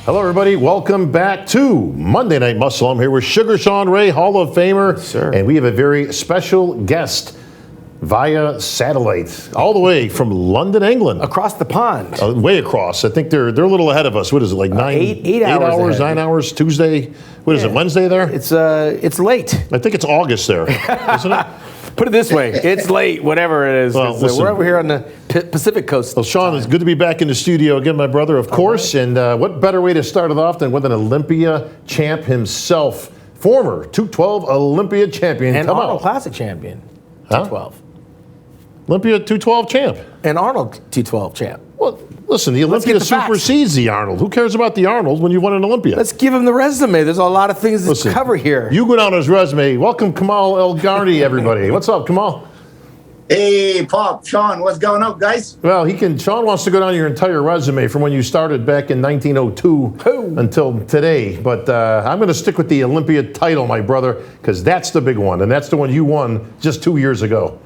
Hello, everybody. Welcome back to Monday Night Muscle. I'm here with Sugar Sean Ray, Hall of Famer. Yes, sir. And we have a very special guest via satellite, all the way from London, England. Across the pond. Way across. I think they're a little ahead of us. What is it, like eight hours, 9 hours, Tuesday? What is it, Wednesday there? It's late. I think it's August there, isn't it? Put it this way, it's late, whatever it is. Well, listen, we're over here on the Pacific Coast. Well, Sean, it's good to be back in the studio again, my brother, of course. Right. And what better way to start it off than with an Olympia champ himself, former 212 Olympia champion. And Arnold Classic champion, 212. Olympia 212 champ. And Arnold 212 champ. Well, listen, the Olympia supersedes the Arnold. Who cares about the Arnold when you won an Olympia? Let's give him the resume. There's a lot of things to cover here. You go down his resume. Welcome, Kamal Elgargni, everybody. What's up, Kamal? Hey, Pop, Sean, what's going on, guys? Well, Sean wants to go down your entire resume from when you started back in 1902 until today. But I'm going to stick with the Olympia title, my brother, because that's the big one. And that's the one you won just 2 years ago.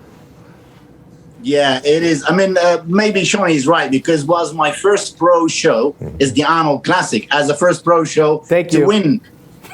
Yeah, it is. I mean, maybe Sean is right, because it was my first pro show is the Arnold Classic. As a first pro show, to win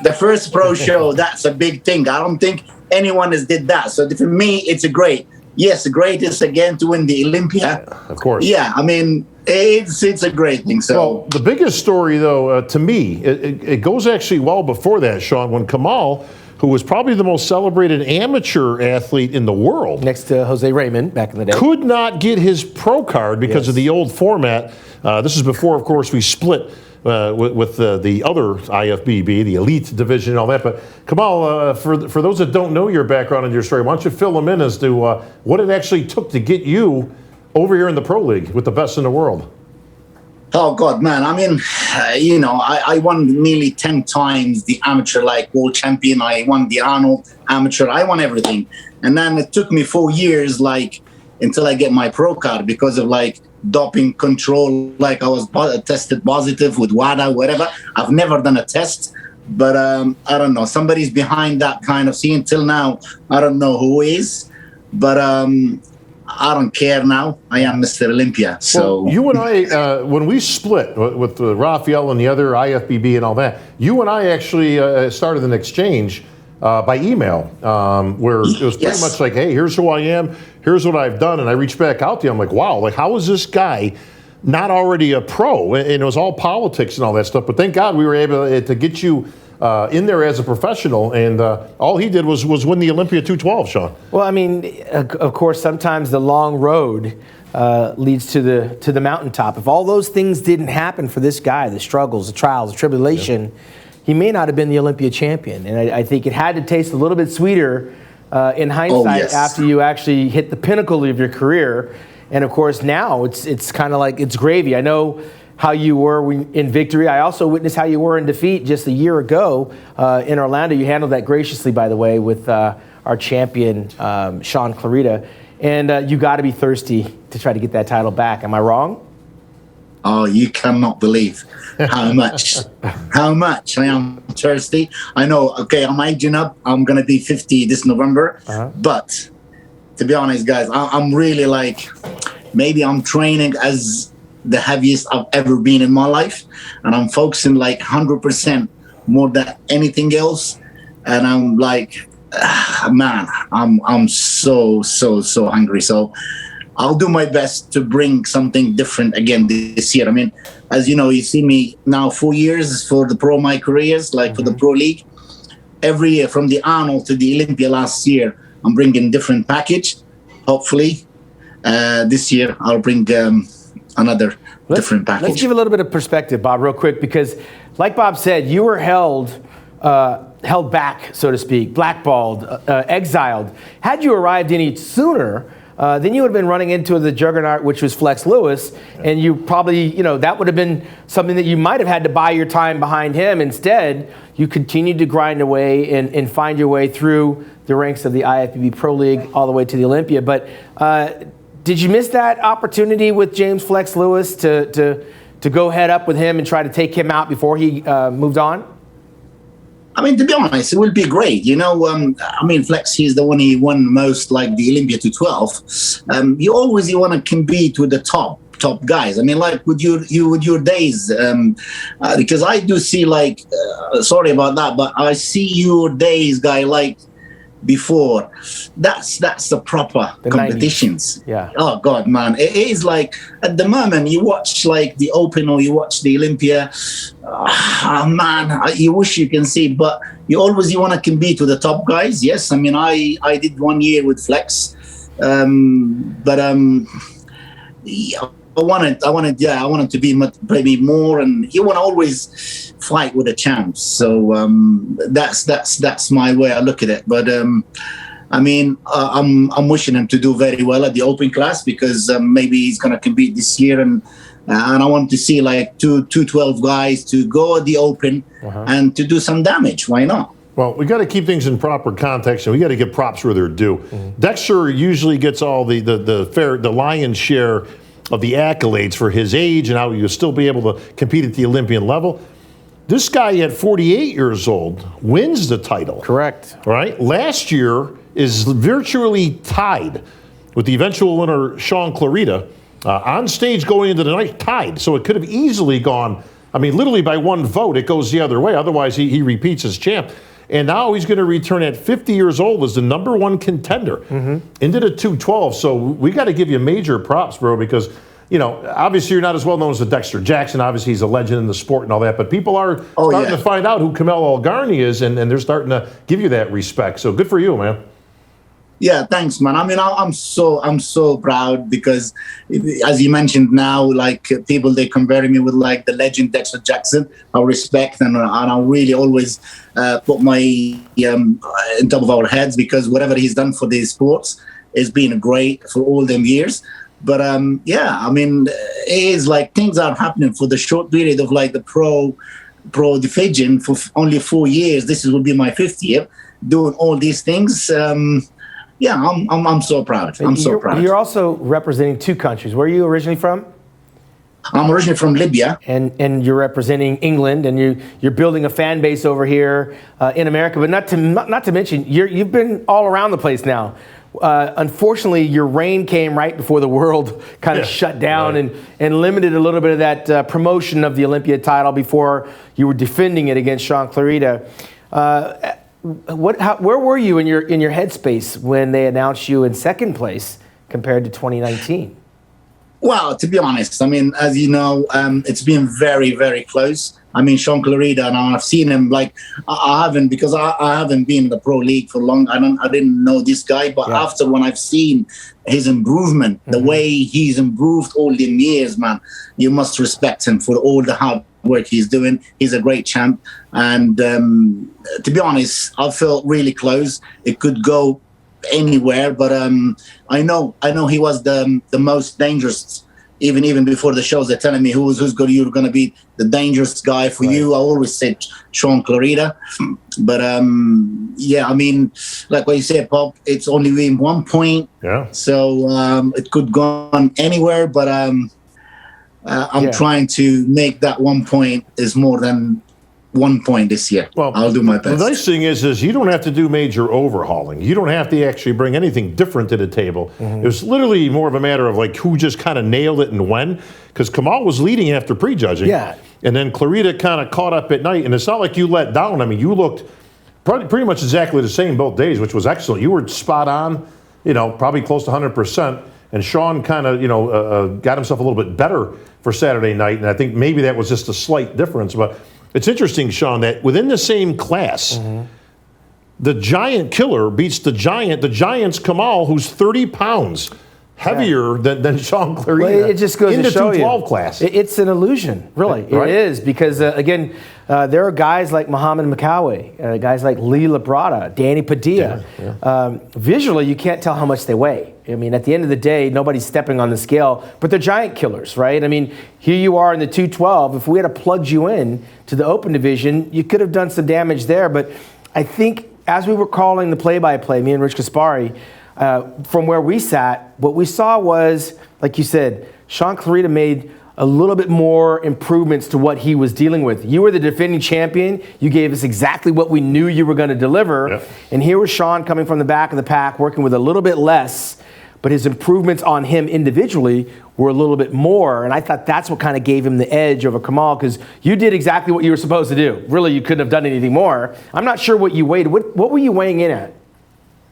the first pro show, that's a big thing. I don't think anyone has did that. So for me, it's a great. Yes, the greatest again to win the Olympia. Of course. Yeah, I mean, it's a great thing. So well, the biggest story, though, to me, it goes actually well before that, Sean, when Kamal, who was probably the most celebrated amateur athlete in the world, next to Jose Raymond back in the day, could not get his pro card because of the old format. This is before, of course, we split with the other IFBB, the elite division and all that. But Kamal, for those that don't know your background and your story, why don't you fill them in as to what it actually took to get you over here in the pro league with the best in the world? Oh, God, man. I mean, I won nearly 10 times the amateur, world champion. I won the Arnold amateur. I won everything. And then it took me 4 years, until I get my pro card because of, doping control. I was tested positive with WADA, whatever. I've never done a test. But I don't know. Somebody's behind that kind of scene. Till now, I don't know who is. But I don't care now. I am Mr. Olympia. So well, you and I, when we split with Raphael and the other IFBB and all that, you and I actually started an exchange by email where it was pretty much like, hey, here's who I am, here's what I've done. And I reached back out to you. I'm like, wow, how is this guy not already a pro? And it was all politics and all that stuff. But thank God we were able to get you in there as a professional, and all he did was win the Olympia 212, Sean. Well, I mean, of course, sometimes the long road leads to the mountaintop. If all those things didn't happen for this guy, the struggles, the trials, the tribulation, he may not have been the Olympia champion. And I think it had to taste a little bit sweeter in hindsight after you actually hit the pinnacle of your career. And of course, now it's kind of like it's gravy. I know how you were in victory. I also witnessed how you were in defeat just a year ago in Orlando. You handled that graciously, by the way, with our champion, Sean Clarita. And you got to be thirsty to try to get that title back. Am I wrong? Oh, you cannot believe how much I am thirsty. I know, I'm aging up. I'm going to be 50 this November. But to be honest, guys, I'm really maybe I'm training as the heaviest I've ever been in my life, and I'm focusing 100% more than anything else. And I'm man, I'm so hungry. So I'll do my best to bring something different again this year. I mean, as you know, you see me now 4 years for the pro my careers, for the pro league. Every year from the Arnold to the Olympia last year, I'm bringing different package. Hopefully, this year I'll bring another different package. Let's give a little bit of perspective, Bob, real quick, because like Bob said, you were held back, so to speak, blackballed, exiled. Had you arrived any sooner, then you would have been running into the juggernaut, which was Flex Lewis, and you probably, that would have been something that you might have had to buy your time behind him. Instead, you continued to grind away and find your way through the ranks of the IFBB Pro League all the way to the Olympia. But did you miss that opportunity with James Flex Lewis to go head up with him and try to take him out before he moved on? I mean, to be honest, it will be great. Flex, he's the one he won most, the Olympia 212. You always want to compete with the top top guys. I mean, like with your days, because I do see like, sorry about that, but I see your days, guy, like before. That's the proper The competitions. 90s. Yeah. Oh God, man, it is like at the moment you watch like the Open or you watch the Olympia. Oh, man, you wish you can see, but you want to compete with the top guys. Yes, I mean I did 1 year with Flex, but yeah, I wanted to be maybe more, and you want to always fight with the champs. So that's my way I look at it. But I mean, I'm wishing him to do very well at the Open class, because maybe he's going to compete this year, and I want to see like 212 guys to go at the Open and to do some damage. Why not? Well, we got to keep things in proper context, and we got to give props where they're due. Dexter usually gets all the lion's share of the accolades for his age and how he'll still be able to compete at the Olympian level. This guy at 48 years old wins the title. Correct. Right? Last year is virtually tied with the eventual winner, Sean Clarita, on stage going into the night, tied. So it could have easily gone, I mean, literally by one vote, it goes the other way. Otherwise, he repeats as champ. And now he's going to return at 50 years old as the number one contender into the 212. So we got to give you major props, bro, because, you know, obviously you're not as well known as the Dexter Jackson. Obviously he's a legend in the sport and all that. But people are starting to find out who Kamal Elgargni is, and they're starting to give you that respect. So good for you, man. Yeah, thanks, man. I mean, I'm so proud, because, as you mentioned now, like people, they compare me with like the legend Dexter Jackson. I respect, and I really always put my in top of our heads, because whatever he's done for these sports has been great for all them years. But yeah, I mean, it is like things are happening for the short period of like the pro division for only 4 years. This will be my 5th year doing all these things. Yeah, I'm so proud. I'm so proud. You're also representing 2 countries. Where are you originally from? I'm originally from Libya. And you're representing England, and you're building a fan base over here in America. But not to mention, you've been all around the place now. Unfortunately, your reign came right before the world kind of shut down and limited a little bit of that promotion of the Olympia title before you were defending it against Sean Clarita. Where were you in your headspace when they announced you in 2nd place compared to 2019? Well, to be honest, I mean, as you know, it's been very, very close. I mean, Sean Clarita, and I've seen him like I haven't, because I haven't been in the pro league for long. I didn't know this guy, but after when I've seen his improvement, the way he's improved all the years, man, you must respect him for all the hard work he's doing. He's a great champ, and to be honest, I felt really close. It could go anywhere, but I know he was the most dangerous. Even before the shows, they're telling me you're going to be the dangerous guy for you. I always said Sean Clarita, but yeah, I mean, like what you said, Pop, it's only been 1 point, so it could go on anywhere. But I'm trying to make that 1 point is more than 1 point this year. Well, I'll do my best. The nice thing is you don't have to do major overhauling. You don't have to actually bring anything different to the table. It was literally more of a matter of like who just kind of nailed it and when, because Kamal was leading after prejudging. Yeah. And then Clarita kind of caught up at night, and it's not like you let down. I mean, you looked pretty much exactly the same both days, which was excellent. You were spot on, you know, probably close to 100%. And Sean kind of, got himself a little bit better for Saturday night, and I think maybe that was just a slight difference. But it's interesting, Sean, that within the same class, the giant killer beats the giant's Kamal, who's 30 pounds heavier than Sean Clarita. Well, it just goes in to the show 212 you. class. It's an illusion, really. It is, because, again, there are guys like Muhammad Makawe, guys like Lee Labrada, Danny Padilla. Visually, you can't tell how much they weigh. I mean, at the end of the day, nobody's stepping on the scale, but they're giant killers, right? I mean, here you are in the 212. If we had plugged you in to the open division, you could have done some damage there. But I think as we were calling the play-by-play, me and Rich Kaspari, from where we sat, what we saw was, like you said, Sean Clarita made a little bit more improvements to what he was dealing with. You were the defending champion. You gave us exactly what we knew you were going to deliver. And here was Sean coming from the back of the pack, working with a little bit less. but his improvements on him individually were a little bit more. And I thought that's what kind of gave him the edge over Kamal, because you did exactly what you were supposed to do. Really, you couldn't have done anything more. I'm not sure what you weighed. What were you weighing in at?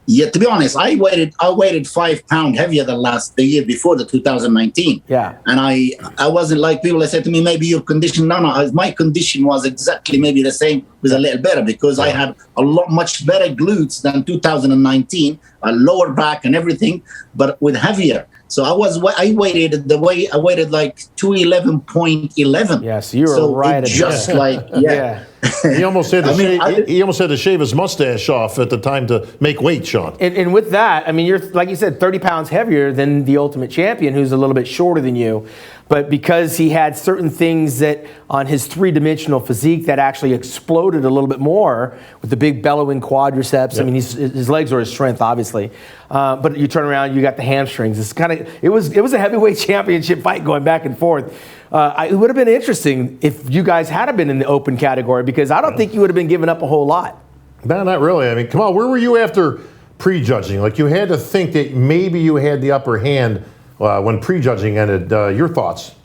Yeah, to be honest, I weighted 5 pounds heavier than the year before, the 2019. Yeah. And I wasn't like people that said to me, maybe your condition. No, my condition was exactly maybe the same, was a little better, because I had much better glutes than 2019, a lower back and everything, but with heavier. So I weighted like 211.11. Yeah, so you were right at just like yeah. He almost had to he almost had to shave his mustache off at the time to make weight, Sean. And with that, I mean, you're, like you said, 30 pounds heavier than the Ultimate Champion, who's a little bit shorter than you. But because he had certain things that on his three-dimensional physique that actually exploded a little bit more with the big bellowing quadriceps. Yep. I mean, his legs are his strength, obviously. But you turn around, you got the hamstrings. It was a heavyweight championship fight going back and forth. It would have been interesting if you guys had been in the open category, because I don't think you would have been giving up a whole lot. No, not really. I mean, come on, where were you after prejudging? Like, you had to think that maybe you had the upper hand when prejudging ended. Your thoughts?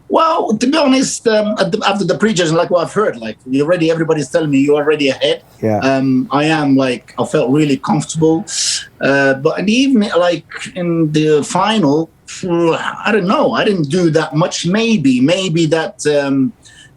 Well, to be honest, after the prejudging, like what I've heard, like everybody's telling me you're already ahead. Yeah. I felt really comfortable. But even like in the final, I don't know. I didn't do that much. Maybe that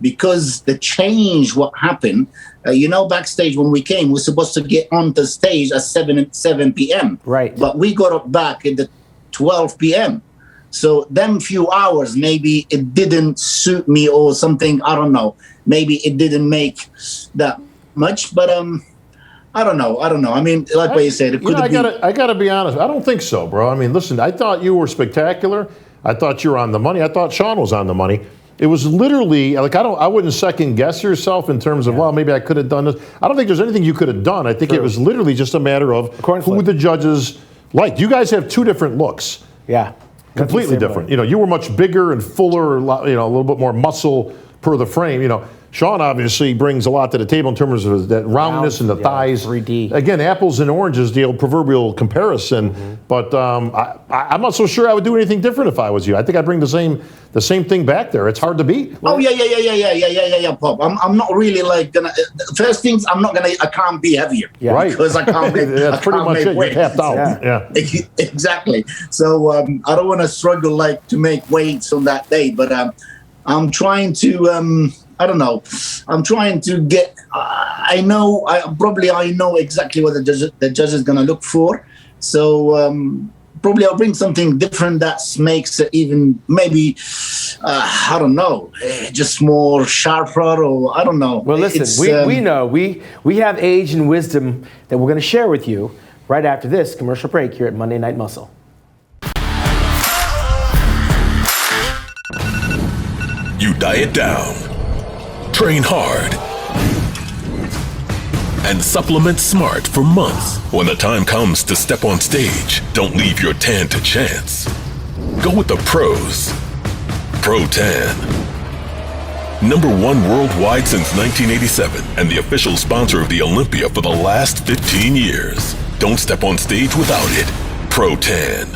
because the change, what happened, backstage when we came, we're supposed to get on the stage at 7 p.m. Right. But we got up back at the 12 p.m. So them few hours, maybe it didn't suit me or something. I don't know. Maybe it didn't make that much, but I don't know. I mean, like what you said, it could be. I gotta be honest. I don't think so, bro. I mean, listen, I thought you were spectacular. I thought you were on the money. I thought Sean was on the money. It was literally like, I wouldn't second guess yourself in terms of, well, maybe I could have done this. I don't think there's anything you could have done. I think it was literally just a matter of who the judges liked. You guys have two different looks. Yeah. Completely different. You were much bigger and fuller, a little bit more muscle per the frame. Sean obviously brings a lot to the table in terms of that roundness and the thighs. 3D. Again, apples and oranges, the old proverbial comparison. Mm-hmm. But I'm not so sure I would do anything different if I was you. I think I'd bring the same thing back there. It's hard to beat. Oh yeah, Pop. I'm not really like gonna. First things, I can't be heavier. Yeah. Right. Because I can't make. That's pretty much it. You're tapped out. Yeah. Exactly. So I don't want to struggle like to make weights on that day, but I'm trying to. I don't know. I'm trying to get. I know exactly what the judge is going to look for. So probably I'll bring something different that makes it even maybe. I don't know, just more sharper, or I don't know. Well, listen, we know we have age and wisdom that we're going to share with you right after this commercial break here at Monday Night Muscle. You diet down, train hard, and supplement smart for months. When the time comes to step on stage, don't leave your tan to chance. Go with the pros. Pro Tan. #1 worldwide since 1987 and the official sponsor of the Olympia for the last 15 years. Don't step on stage without it. Pro Tan.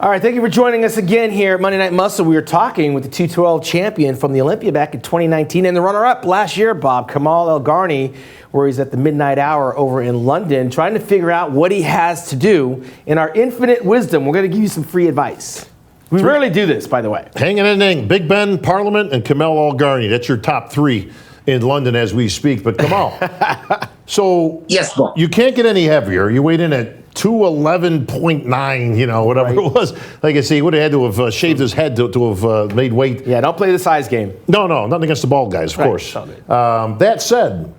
All right, thank you for joining us again here at Monday Night Muscle. We were talking with the 212 champion from the Olympia back in 2019 and the runner-up last year, Bob, Kamal Elgargni, where he's at the midnight hour over in London, trying to figure out what he has to do. In our infinite wisdom, we're going to give you some free advice. We rarely do this, by the way. Hanging in there, Big Ben, Parliament, and Kamal Elgargni. That's your top three in London as we speak. But Kamal, so yes, Bob. You can't get any heavier. You weighed in at 211.9, whatever it was. Like I say, he would have had to have shaved his head to have made weight. Yeah, don't play the size game. No, nothing against the bald guys, of course. That said,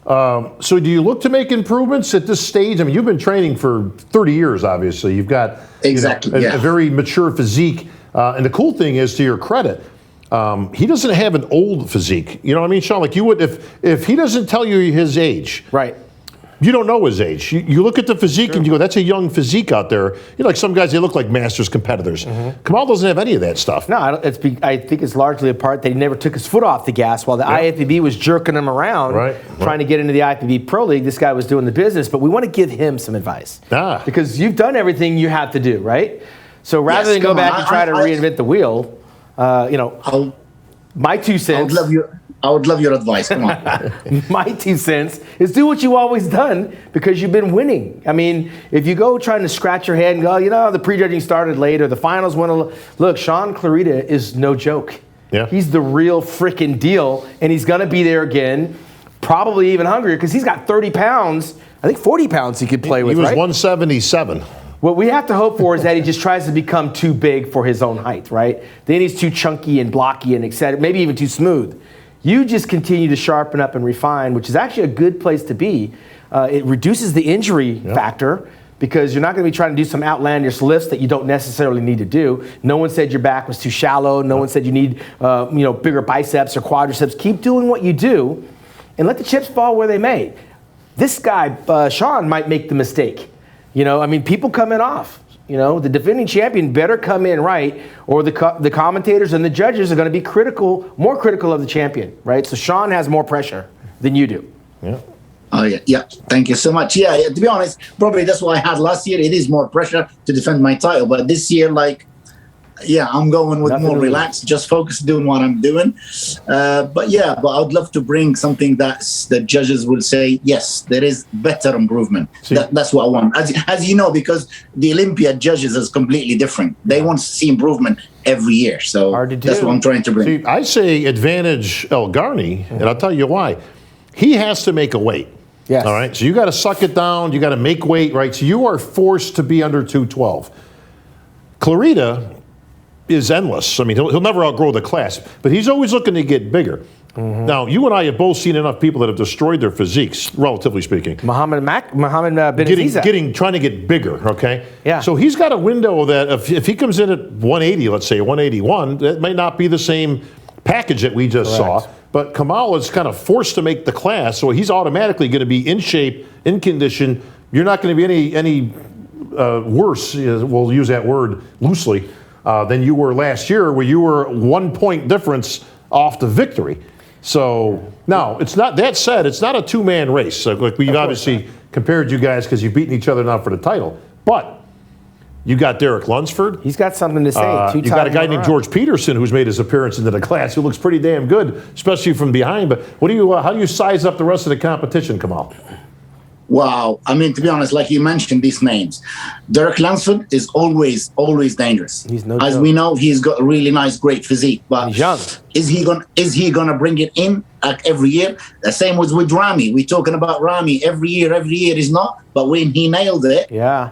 so do you look to make improvements at this stage? I mean, you've been training for 30 years, obviously. You've got a very mature physique. And the cool thing is, to your credit, he doesn't have an old physique. You know what I mean, Sean? Like you would, if he doesn't tell you his age. Right. you don't know his age. You look at the physique and you go, that's a young physique out there. Like some guys, they look like Masters competitors. Kamal doesn't have any of that stuff. No, I think it's largely a part that he never took his foot off the gas while the IFBB was jerking him around, trying to get into the IFBB Pro League. This guy was doing the business, but we want to give him some advice. Because you've done everything you have to do, right? So rather than go back and try to reinvent the wheel, my 2 cents. I would love your advice. Come on. My 2 cents is do what you've always done because you've been winning. I mean, if you go trying to scratch your head and go, the prejudging started late or the finals went look, Sean Clarita is no joke. Yeah. He's the real freaking deal, and he's going to be there again, probably even hungrier because he's got 30 pounds, I think 40 pounds he could play with, He was right? 177. What we have to hope for is that he just tries to become too big for his own height, right? Then he's too chunky and blocky and et cetera, maybe even too smooth. You just continue to sharpen up and refine, which is actually a good place to be. It reduces the injury factor because you're not going to be trying to do some outlandish lifts that you don't necessarily need to do. No one said your back was too shallow. No one said you need bigger biceps or quadriceps. Keep doing what you do and let the chips fall where they may. This guy, Sean, might make the mistake. People coming off. The defending champion better come in right, or the commentators and the judges are going to be more critical of the champion, right? So Sean has more pressure than you do. Yeah. Oh, yeah. Thank you so much. Yeah, to be honest, probably that's what I had last year. It is more pressure to defend my title. But this year, I'm going with more relaxed, just focus doing what I'm doing. But I'd love to bring something that the judges will say, yes, there is better improvement. That's what I want. As you know, because the Olympia judges is completely different. They want to see improvement every year. So that's what I'm trying to bring. See, I say advantage Elgargni, and I'll tell you why. He has to make a weight. Yes. All right. So you got to suck it down. You got to make weight, right? So you are forced to be under 212. Clarita is endless. I mean, he'll never outgrow the class, but he's always looking to get bigger. Now, you and I have both seen enough people that have destroyed their physiques, relatively speaking. Mohammed bin Aziza. Trying to get bigger, okay? Yeah. So he's got a window that if he comes in at 180, let's say 181, that might not be the same package that we just saw. But Kamal is kind of forced to make the class, so he's automatically going to be in shape, in condition. You're not going to be any worse, we'll use that word loosely, than you were last year, where you were 1 point difference off the victory. So now, it's not. That said, it's not a two-man race. Like we've obviously compared you guys because you've beaten each other now for the title. But you got Derek Lunsford. He's got something to say. You got a guy named George Peterson who's made his appearance into the class, who looks pretty damn good, especially from behind. But how do you size up the rest of the competition, Kamal? Wow. I mean, to be honest, like you mentioned these names, Derek Lunsford is always dangerous. He's no As joke. we know, he's got a really nice, great physique. But he's young. Is he gonna bring it in like every year? The same was with Rami. We're talking about Rami every year is not. But when he nailed it,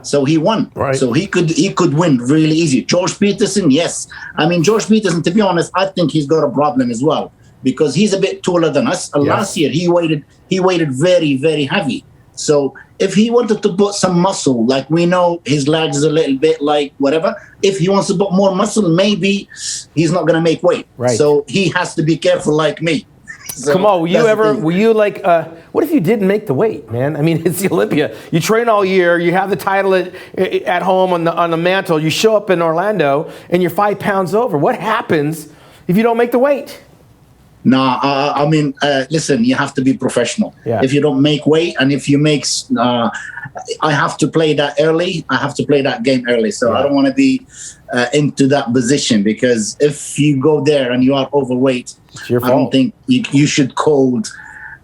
so he won. Right. So he could win really easy. George Peterson, yes. I mean, George Peterson, to be honest, I think he's got a problem as well because he's a bit taller than us. Last year he weighted very, very heavy. So if he wanted to put some muscle, like we know his legs is a little bit like whatever, if he wants to put more muscle, maybe he's not going to make weight. Right. So he has to be careful like me. So Kamal, were you like, what if you didn't make the weight, man? I mean, it's the Olympia. You train all year, you have the title at home on the mantle, you show up in Orlando, and you're 5 pounds over. What happens if you don't make the weight? No, I mean, listen, you have to be professional. Yeah. If you don't make weight and if you make, I have to play that early. I have to play that game early. So I don't want to be into that position because if you go there and you are overweight, it's your I fault. don't think you should call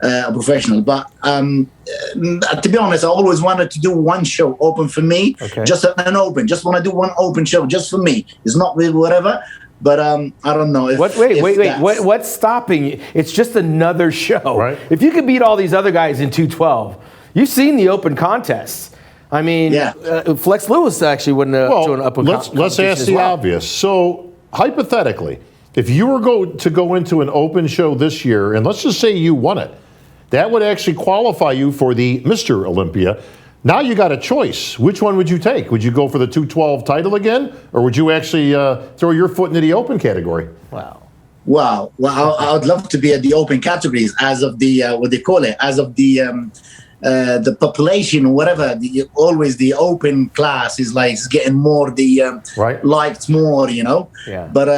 a professional. But to be honest, I always wanted to do one show open for me, just an open. Just want to do one open show just for me. It's not really whatever. But I don't know if. Wait. What's stopping you? It's just another show. Right. If you could beat all these other guys in 212, you've seen the open contests. I mean, Flex Lewis actually wouldn't do an open competition. Let's ask the obvious. So hypothetically, if you were to go into an open show this year, and let's just say you won it, that would actually qualify you for the Mr. Olympia. Now you got a choice. Which one would you take? Would you go for the 212 title again, or would you actually throw your foot into the open category? Wow. Well, I would love to be at the open categories as of the what they call it, as of the the population or whatever, always the open class is like getting more Right. liked more, you know. Yeah. But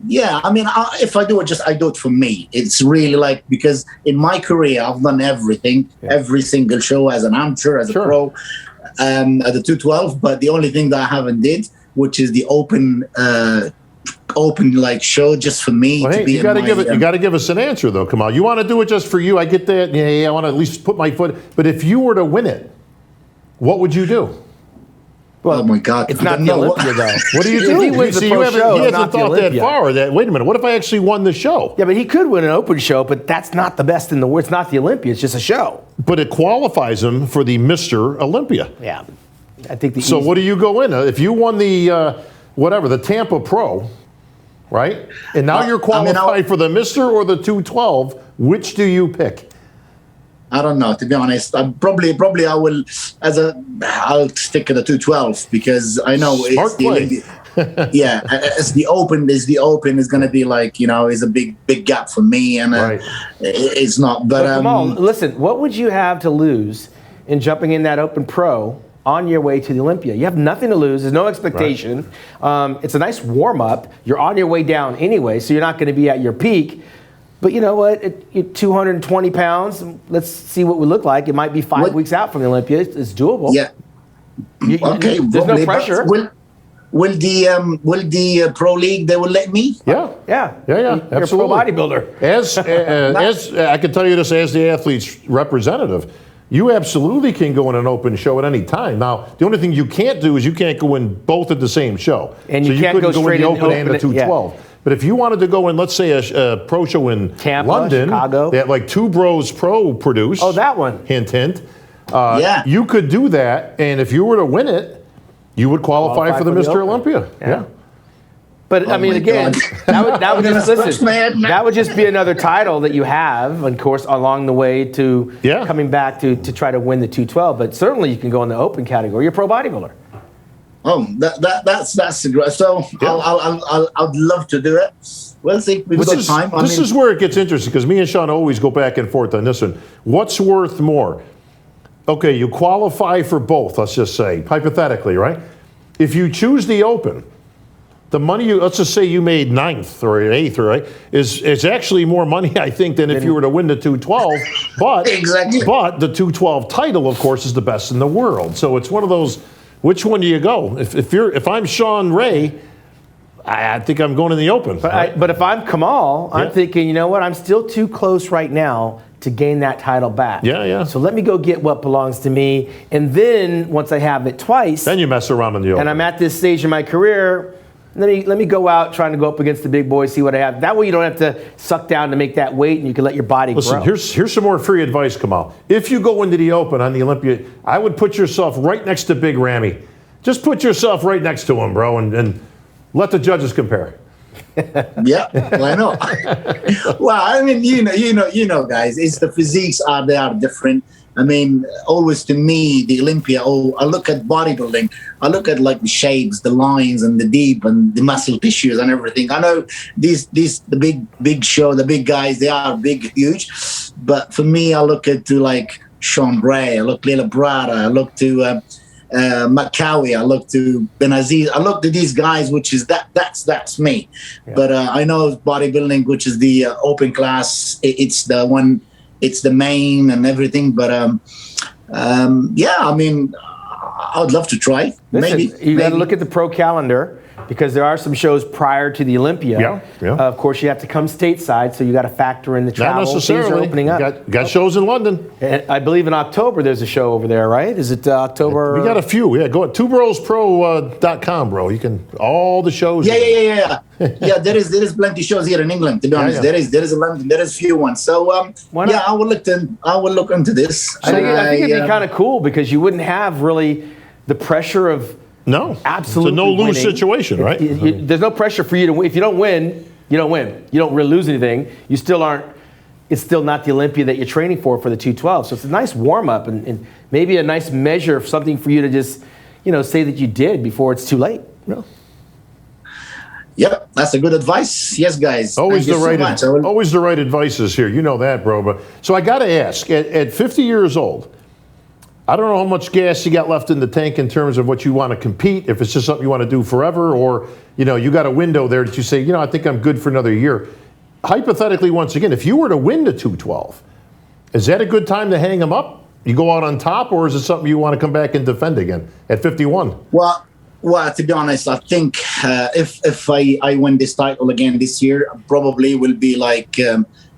yeah, I mean, if I do it, I do it for me. It's really like, because in my career I've done everything, every single show as an amateur, as a pro, at the 212. But the only thing that I haven't did, which is the open like show just for me. Well, to hey, be you got to give it. You got to give us an answer, though. Kamal, you want to do it just for you? I get that. Yeah, I want to at least put my foot. But if you were to win it, what would you do? Well, oh my God! It's not the Olympia, though. What do you do? If he wins the pro show, he it's hasn't not the thought that Olympia. far. That wait a minute. What if I actually won the show? Yeah, but he could win an open show, but that's not the best in the world. It's not the Olympia. It's just a show. But it qualifies him for the Mr. Olympia. Yeah, I think the. So what do you go in? If you won the the Tampa Pro, right? And now you're qualified for the Mr. or the 212. Which do you pick? I don't know, to be honest. I probably I will I'll stick to the 212 because I know Smart it's the Olympia. Yeah, it's the open. Is going to be like, is a big gap for me, and it's not. But Kamal, listen, what would you have to lose in jumping in that open pro on your way to the Olympia? You have nothing to lose. There's no expectation. Right. It's a nice warm up. You're on your way down anyway, so you're not going to be at your peak. But you know what? You're 220 pounds. Let's see what we look like. It might be 5 weeks out from the Olympia. It's doable. Yeah. Okay. There's no pressure. Will the pro league, they will let me? Yeah. You're Absolutely. a pro bodybuilder. As I can tell you this, as the athlete's representative, you absolutely can go in an open show at any time. Now, the only thing you can't do is you can't go in both at the same show. And you can't go straight in the in open and the 212. Yeah. But if you wanted to go in, let's say a pro show in Tampa, London, Chicago, that like Two Bros Pro produced. Oh, that one. Hint, hint. You could do that, and if you were to win it, you would qualify for the Mr. Olympia. Yeah. But I mean, again, that would just listen. That would just be another title that you have, of course, along the way to coming back to try to win the 212. But certainly, you can go in the open category. You're a pro bodybuilder. Oh, that's great. So I'd love to do it. We'll see. We've got time. This is where it gets interesting because me and Sean always go back and forth on this one. What's worth more? Okay, you qualify for both. Let's just say hypothetically, right? If you choose the open, the money let's just say you made 9th or 8th, right? Is actually more money, I think, than if you were to win the 212. But exactly. But the 212 title, of course, is the best in the world. So it's one of those. Which one do you go? If I'm Sean Ray, I think I'm going in the open. But if I'm Kamal, I'm thinking, you know what? I'm still too close right now to gain that title back. Yeah. So let me go get what belongs to me, and then once I have it twice, then you mess around in the open. And I'm at this stage in my career. Let me go out trying to go up against the big boys, see what I have. That way you don't have to suck down to make that weight, and you can let your body grow. Here's some more free advice, Kamal. If you go into the open on the Olympia, I would put yourself right next to Big Ramy. Just put yourself right next to him, bro, and let the judges compare. Yeah, well, I know. Well, I mean, you know, guys, it's the physiques they are different. I mean, always to me, the Olympia, I look at bodybuilding, I look at like the shapes, the lines and the deep and the muscle tissues and everything. I know the big show, the big guys, they are big, huge. But for me, I look at like Sean Ray, I look Lila Brada, I look to Macawi, I look to Benaziz, I look to these guys, which is that's me. Yeah. But I know bodybuilding, which is the open class, it's the one. It's the main and everything, but I mean, I would love to try. Listen, you got to look at the pro calendar because there are some shows prior to the Olympia. Yeah. Of course, you have to come stateside, so you got to factor in the travel. Not necessarily. Things are opening up. Got shows in London. And I believe in October there's a show over there, right? Is it October? We got a few. Yeah, go at twobrospro.com, bro. You can all the shows. Yeah. Yeah, there is plenty shows here in England. To be honest, there is a London. There is few ones. So I will look into this. I think it'd be kind of cool because you wouldn't have really the pressure of. No, absolutely. It's a no-lose situation, right? There's no pressure for you to win. If you don't win, you don't win. You don't really lose anything. You still aren't. It's still not the Olympia that you're training for the 212. So it's a nice warm-up and maybe a nice measure of something for you to just, say that you did before it's too late. Yeah. Yep, that's a good advice. Yes, guys. Always the right advice is here. You know that, bro. But so I got to ask, at 50 years old, I don't know how much gas you got left in the tank in terms of what you want to compete, if it's just something you want to do forever, or, you got a window there that you say, I think I'm good for another year. Hypothetically, once again, if you were to win the 212, is that a good time to hang them up? You go out on top, or is it something you want to come back and defend again at 51? Well, to be honest, I think if I win this title again this year, probably will be like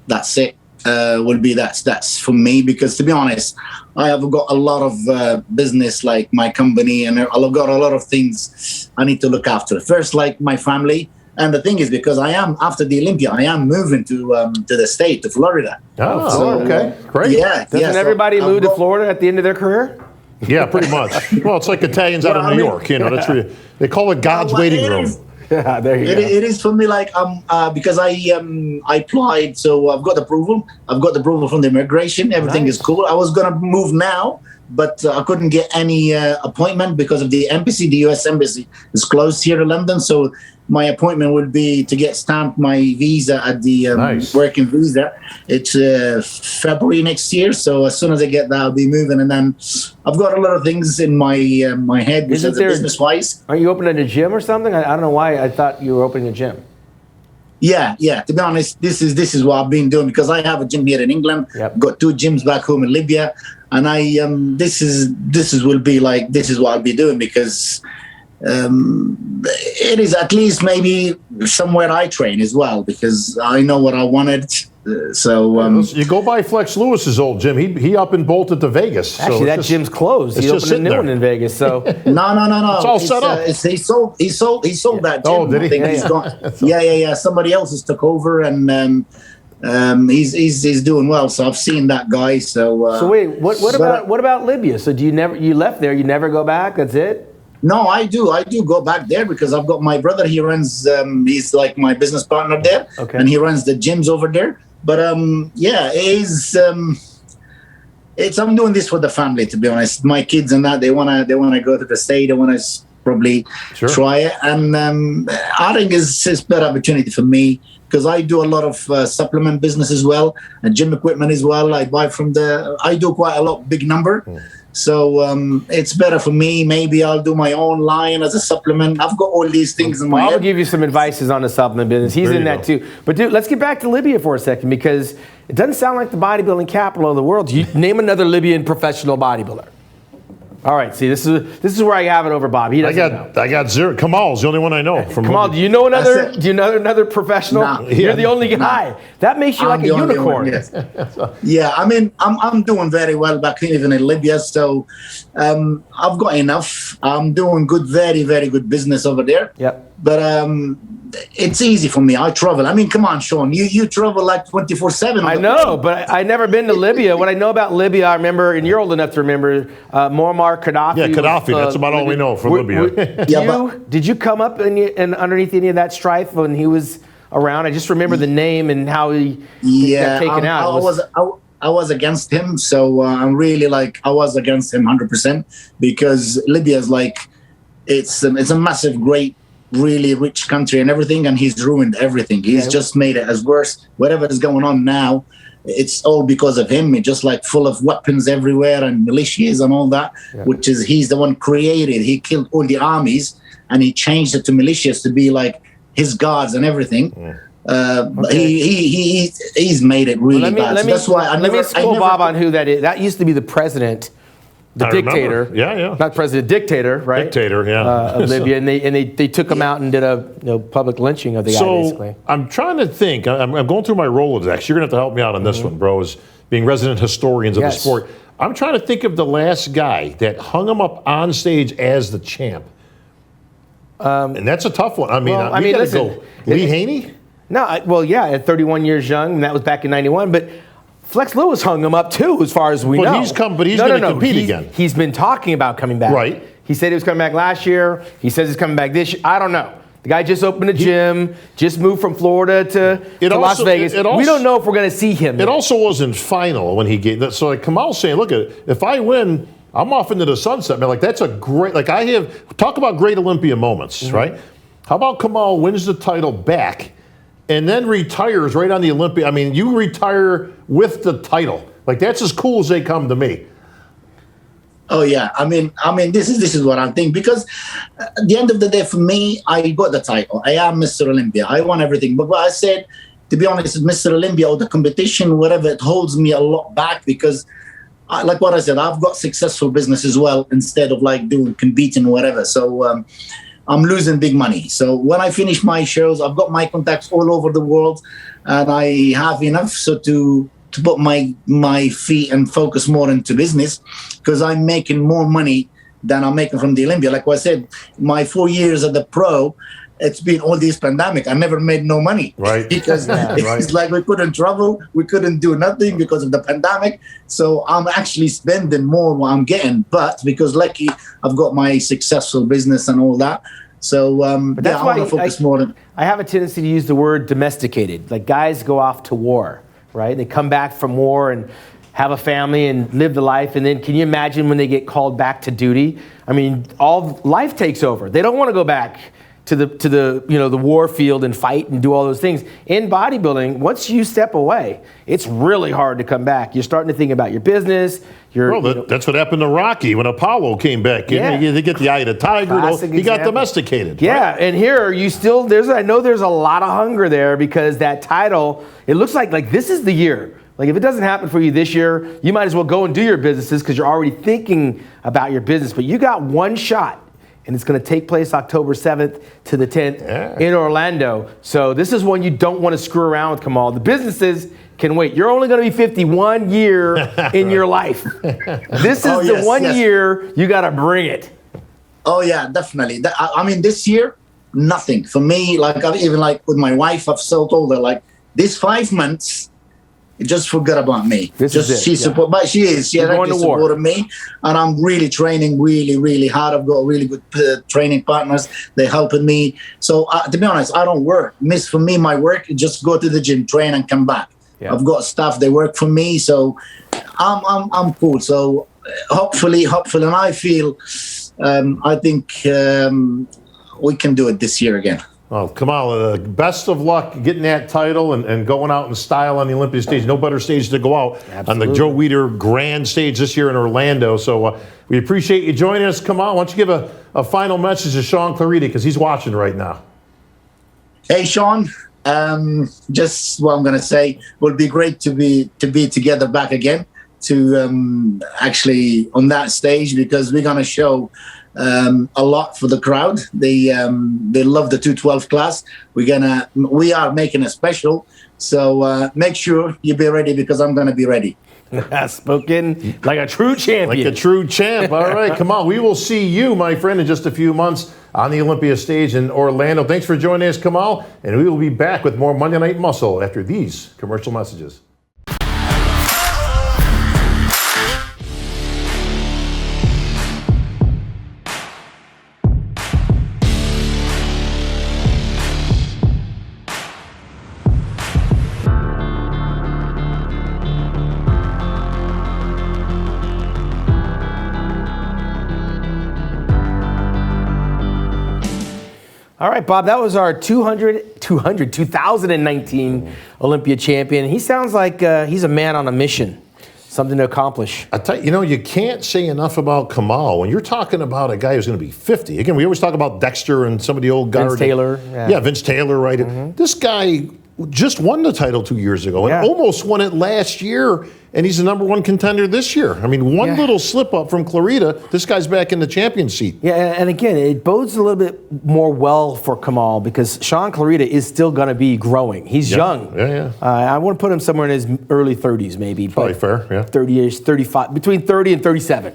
that's it. That's for me, because to be honest, I have got a lot of business, like my company, and I've got a lot of things I need to look after. First, like my family. And the thing is, because I am, after the Olympia, I am moving to the state, to Florida. Oh, okay. Great. Yeah. Doesn't everybody move to Florida at the end of their career? Yeah, pretty much. Well, it's like Italians out of New York. That's really, they call it God's waiting room. Yeah, there you go. It is for me, like because I applied, so I've got approval. I've got approval from the immigration. Everything is cool. I was gonna move now, but I couldn't get any appointment because of the embassy. The U.S. embassy is closed here in London, so my appointment would be to get stamped my visa at the working visa. It's February next year, so as soon as I get that, I'll be moving. And then I've got a lot of things in my my head, business-wise. Are you opening a gym or something? I don't know why I thought you were opening a gym. Yeah. To be honest, this is what I've been doing, because I have a gym here in England. Yep. Got 2 gyms back home in Libya, and this is what I'll be doing, because it is at least maybe somewhere I train as well, because I know what I wanted. You go by Flex Lewis's old gym. He up and bolted to Vegas. Actually, that gym's closed. He opened a new one in Vegas. So no. It's all set up. He sold that gym. Oh, did he? I think he's gone. Yeah. Somebody else has took over, and he's doing well. So I've seen that guy. So wait, what about Libya? So you left there? You never go back? That's it? No, I do go back there, because I've got my brother. He runs. He's like my business partner there, and he runs the gyms over there. But it's I'm doing this for the family, to be honest. My kids and that, they wanna go to the state. They wanna probably try it, and I think it's better opportunity for me, because I do a lot of supplement business as well, and gym equipment as well. I buy I do quite a lot, big number. So it's better for me. Maybe I'll do my own line as a supplement. I've got all these things in my head. I'll give you some advices on the supplement business. He's in that too. But dude, let's get back to Libya for a second, because it doesn't sound like the bodybuilding capital of the world. You name another Libyan professional bodybuilder. All right, see, this is where I have it over Bob. He doesn't know. I got zero. Kamal's the only one I know from Kamal, Libya. do you know another professional? Nah. You're the only guy. That makes you like a unicorn. Yeah, I mean, I'm doing very well back even in Libya, so I've got enough. I'm doing good, very, very good business over there. Yep. But it's easy for me. I travel. I mean, come on, Sean. You travel like 24/7. I know, but I never been to Libya. What I know about Libya, I remember, and you're old enough to remember, Muammar Gaddafi. Yeah, Gaddafi. That's about all we know from Libya. Did you come up and underneath any of that strife when he was around? I just remember the name and how he got taken out. I was against him, so I'm really I was against him 100%, because Libya is it's a massive, great, really rich country and everything, and he's ruined everything. He's just made it as worse. Whatever is going on now, it's all because of him. It's just full of weapons everywhere and militias and all that, which is he's the one created. He killed all the armies and he changed it to militias to be his guards and everything. He's made it really bad. That's why let me school Bob on who that is. That used to be the president. The dictator. Remember. Yeah. Not president, dictator, right? Dictator, yeah. Of Libya, and they took him out and did a public lynching of the guy, basically. I'm trying to think. I'm going through my Rolodex. You're going to have to help me out on this one, bro, as being resident historians of the sport. I'm trying to think of the last guy that hung him up on stage as the champ. And that's a tough one. I mean, listen, Lee Haney? No, at 31 years young, and that was back in 91, but Flex Lewis hung him up too, as far as we know. He's going to compete again. He's been talking about coming back. Right. He said he was coming back last year. He says he's coming back this year. I don't know. The guy just opened a gym, just moved from Florida to Las Vegas. We don't know if we're going to see him. It also wasn't final when he gave that. So Kamal's saying, look, if I win, I'm off into the sunset. Man, that's a great, talk about great Olympia moments, right? How about Kamal wins the title back and then retires right on the Olympia? I mean, you retire with the title. That's as cool as they come to me. Oh yeah, I mean, this is what I'm thinking, because at the end of the day, for me, I got the title. I am Mr. Olympia. I won everything. But what I said, to be honest, Mr. Olympia or the competition, whatever, it holds me a lot back, because, like what I said, I've got successful business as well, instead of like competing or whatever. So I'm losing big money. So when I finish my shows, I've got my contacts all over the world, and I have enough to put my feet and focus more into business, because I'm making more money than I'm making from the Olympia. Like I said, my 4 years at the pro, it's been all this pandemic. I never made no money. Right. Because it's like we couldn't travel, we couldn't do nothing because of the pandemic. So I'm actually spending more what I'm getting. But because lucky, I've got my successful business and all that. So But that's I why want to focus more on. I have a tendency to use the word domesticated. Like guys go off to war, right? They come back from war and have a family and live the life. And then can you imagine when they get called back to duty? I mean, all life takes over. They don't want to go back to the war field and fight and do all those things. In bodybuilding, once you step away, it's really hard to come back. You're starting to think about your business. That's what happened to Rocky when Apollo came back. Yeah. They get the eye of the tiger. He got domesticated. Yeah, right? and here you still I know there's a lot of hunger there, because that title, it looks like this is the year. Like if it doesn't happen for you this year, you might as well go and do your businesses, because you're already thinking about your business. But you got one shot, and it's going to take place October 7th to the 10th in Orlando. So this is one you don't want to screw around with, Kamal. The businesses can wait. You're only going to be 51 year in your life. This is the one year you got to bring it. Oh yeah, definitely. I mean, this year, nothing for me. Like even like with my wife, I've told her like this 5 months, just forget about me. She support, but she actually supported me, and I'm really training really, really hard. I've got really good training partners. They're helping me. So to be honest, I don't work. For me, my work is just go to the gym, train, and come back. Yeah. I've got staff. They work for me, so I'm cool. So hopefully, and I feel, I think we can do it this year again. Well, Kamal, best of luck getting that title and going out in style on the Olympia stage. No better stage to go out on the Joe Weider Grand stage this year in Orlando. So we appreciate you joining us. Kamal, why don't you give a final message to Sean Clarita, because he's watching right now. Hey, Sean. Just what I'm going to say. It would be great to be together back again, to actually on that stage, because we're going to show a lot for the crowd. They love the 212 class. We are making a special, so make sure you be ready, because I'm going to be ready. Spoken like a true champion. Like a true champ. All right, come on. We will see you, my friend, in just a few months on the Olympia stage in Orlando. Thanks for joining us, Kamal, and we will be back with more Monday Night Muscle after these commercial messages. All right, Bob, that was our 2019 Olympia champion. He sounds like he's a man on a mission, something to accomplish. I tell you, you can't say enough about Kamal. When you're talking about a guy who's going to be 50, again, we always talk about Dexter and some of the old guard. Vince Taylor. Yeah, Vince Taylor, right? Mm-hmm. This guy just won the title 2 years ago and almost won it last year, and he's the number one contender this year. I mean, one little slip up from Clarita, this guy's back in the champion seat. Yeah, and again, it bodes a little bit more well for Kamal, because Sean Clarita is still going to be growing. He's young. Yeah. I want to put him somewhere in his early 30s, maybe. Probably fair, yeah. 30-ish, 35, between 30 and 37.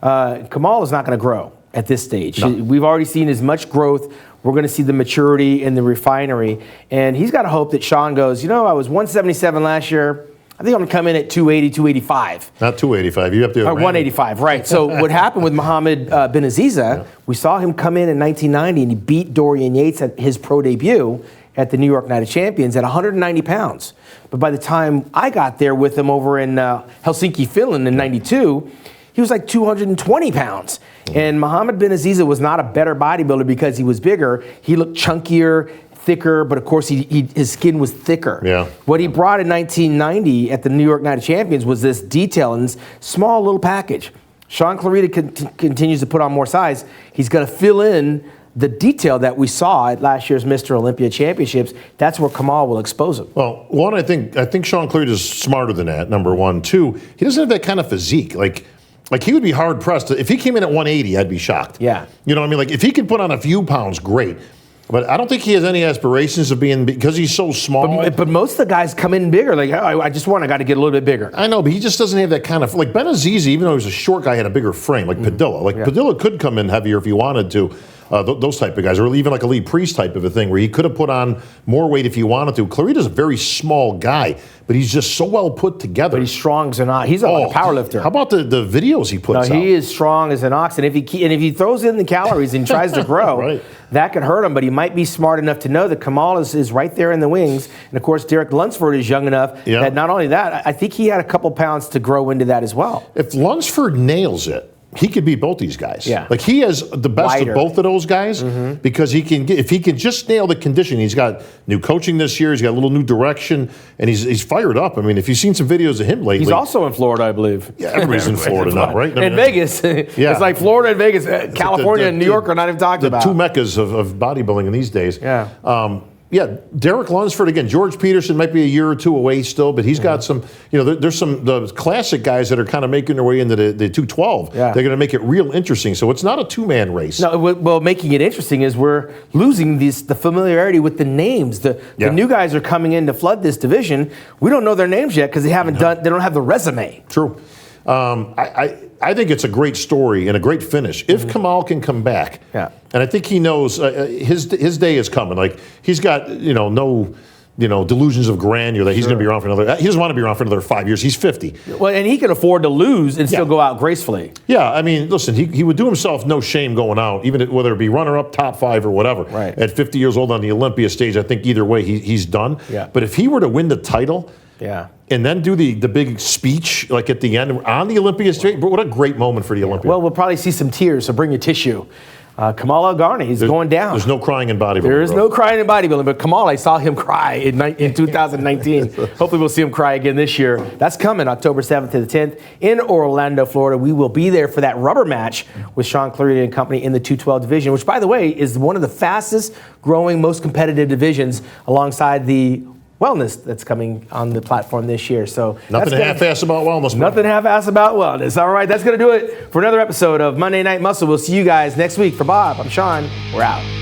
Kamal is not going to grow at this stage. No. We've already seen as much growth. We're going to see the maturity and the refinery. And he's got to hope that Sean goes, I was 177 last year. I think I'm going to come in at 280, 285. Not 285. You have to. 185, right. So what happened with Mohammed bin Aziza, we saw him come in 1990, and he beat Dorian Yates at his pro debut at the New York Night of Champions at 190 pounds. But by the time I got there with him over in Helsinki, Finland in 92, he was like 220 pounds. And Mohammed bin Aziza was not a better bodybuilder because he was bigger. He looked chunkier, thicker, but of course his skin was thicker. Yeah. What he brought in 1990 at the New York Night of Champions was this detail and this small little package. Sean Clarita continues to put on more size. He's going to fill in the detail that we saw at last year's Mr. Olympia Championships. That's where Kamal will expose him. Well, one, I think Sean Clarita is smarter than that, number one. Two, he doesn't have that kind of physique. Like he would be hard pressed. If he came in at 180, I'd be shocked. Yeah. You know what I mean? Like if he could put on a few pounds, great. But I don't think he has any aspirations of being, because he's so small. But most of the guys come in bigger. Like, oh, I got to get a little bit bigger. I know, but he just doesn't have that kind of, like Ben Azizi, even though he was a short guy, had a bigger frame, like Padilla. Like Padilla could come in heavier if he wanted to. Those type of guys, or even like a Lee Priest type of a thing, where he could have put on more weight if he wanted to. Clarita's a very small guy, but he's just so well put together. But he's strong as an ox. He's like a power lifter. How about the videos he puts out? No, he is strong as an ox, and if he throws in the calories and tries to grow, right. That could hurt him. But he might be smart enough to know that Kamal is right there in the wings, and of course Derek Lunsford is young enough that not only that, I think he had a couple pounds to grow into that as well. If Lunsford nails it, he could beat both these guys. Yeah. Like he has the best of both of those guys because he can get, if he can just nail the conditioning. He's got new coaching this year. He's got a little new direction, and he's fired up. I mean, if you've seen some videos of him lately, he's also in Florida, I believe. Yeah, everybody's in Florida now, right? In Vegas, it's like Florida and Vegas, California and New York are not even talked about. The two meccas of bodybuilding in these days. Yeah. Yeah, Derek Lunsford again. George Peterson might be a year or two away still, but he's got some. There's some the classic guys that are kind of making their way into the 212. Yeah. They're going to make it real interesting. So it's not a two-man race. No, well, making it interesting is we're losing the familiarity with the names. The new guys are coming in to flood this division. We don't know their names yet because they don't have the resume. True. I think it's a great story and a great finish if Kamal can come back. Yeah. And I think he knows his day is coming. Like he's got no delusions of grandeur that he's going to be around for another. He doesn't want to be around for another 5 years. He's 50. Well, and he can afford to lose and still go out gracefully. Yeah, I mean, listen, he would do himself no shame going out, even whether it be runner-up, top 5, or whatever. Right. At 50 years old on the Olympia stage, I think either way he's done. Yeah. But if he were to win the title. Yeah. And then do the big speech like at the end on the Olympia stage. But what a great moment for the Olympia. Well, we'll probably see some tears, so bring your tissue. Kamal Elgargni, he's going down. There's no crying in bodybuilding. There is no crying in bodybuilding, but Kamal, I saw him cry in 2019. Hopefully we'll see him cry again this year. That's coming October 7th to the 10th in Orlando, Florida. We will be there for that rubber match with Sean Clarita and company in the 212 division, which, by the way, is one of the fastest growing, most competitive divisions alongside the wellness that's coming on the platform this year. So nothing half-ass about wellness. Nothing half-ass about wellness. All right, that's going to do it for another episode of Monday Night Muscle. We'll see you guys next week. For Bob, I'm Sean. We're out.